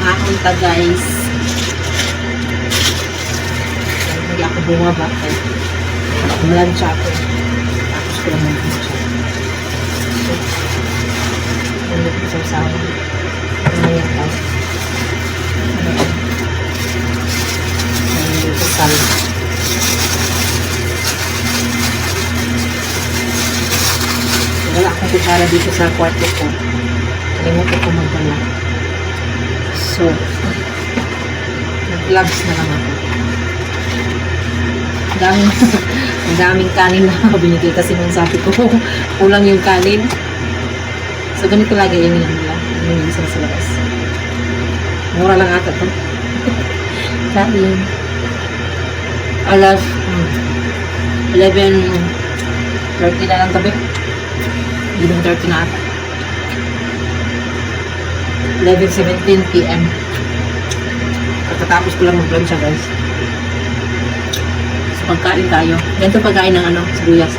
Ahon ta guys. Hindi ako bumaba. Malansya ako. Tapos ko lang mag-lansya. So, ulit ko sa usawa. Ngayon guys. Ngayon dito sa wala akong kutsara dito sa kwarto ko. Kalimutan ko magdala. So, nag-vlogs na lang ako. Ang daming kanin na binigay kasi nung sabi ko, kulang yung kanin. So, ganito lagi yung nila. Yung isa sa labas. Mura lang ata to. Kanin. Alas 11:30 na lang gabi. 11:30 na ata. 11:17 PM. Pagkatapos ko lang mag-vlog siya guys. So pagkain tayo. Ganito pagkain ng sibuyas.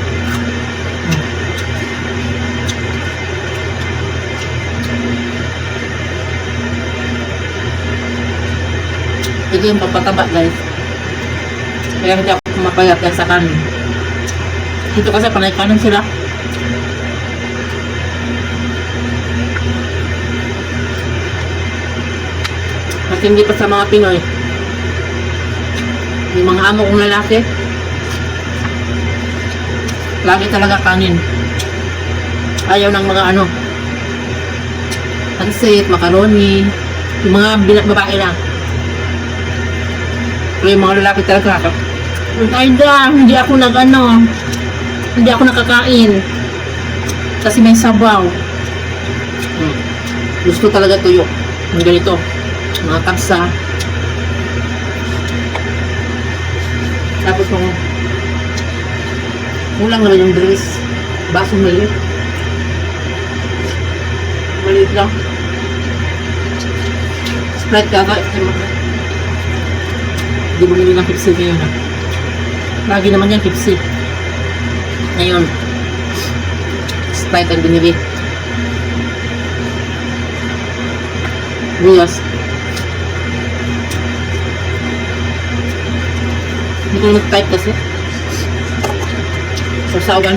Ito yung papataba guys. Kaya hindi ako kumapayat yan sa kanin. Ito kasi panay kanin sila. At hindi pa sa mga Pinoy. Yung mga amo kong lalaki, lagi talaga kanin. Ayaw ng mga pansit, macaroni, yung mga babae lang. Pero yung mga lalaki talaga, hindi ako hindi ako nakakain. Kasi may sabaw. Gusto talaga tuyo. Yung ganito. Mga kapsa. Tapos kulang naman yung drinks. Basong maliit. Maliit lang. Sprite kaka. Hindi mo nila ng Pepsi ngayon. Lagi naman yan Pepsi. Ngayon, Sprite ang binili. Buyas. Hindi ko nag-type kasi. Sasawan.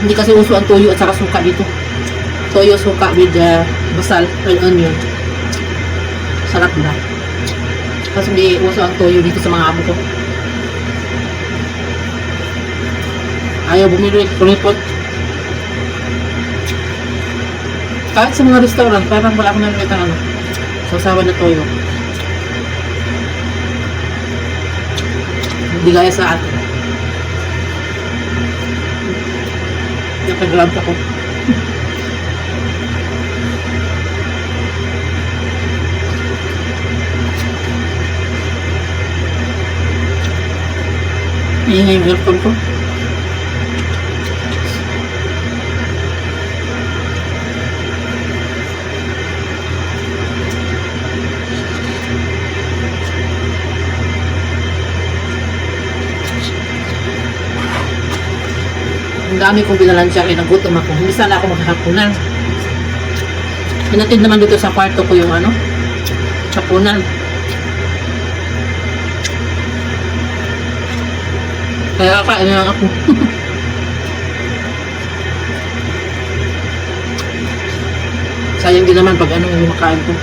Hindi kasi uso ang toyo at saka suka dito. Toyo, suka with basal and onion. Sarap na. Kasi hindi uso ang toyo dito sa mga abo ko. Ayaw bumili kulipot. Kahit sa mga restaurant, parang wala akong nalilita sausawan na toyo. Hindi gaya sa atin. Nakagrab ako. Iingay yung aircon ko. Ang dami kong binalansya kaya nagutom ako. Hindi sana ako magkakapunan. Pinatid naman dito sa kwarto ko yung kapunan. Kaya kakain lang ako. Sayang din naman pag yung makain ko.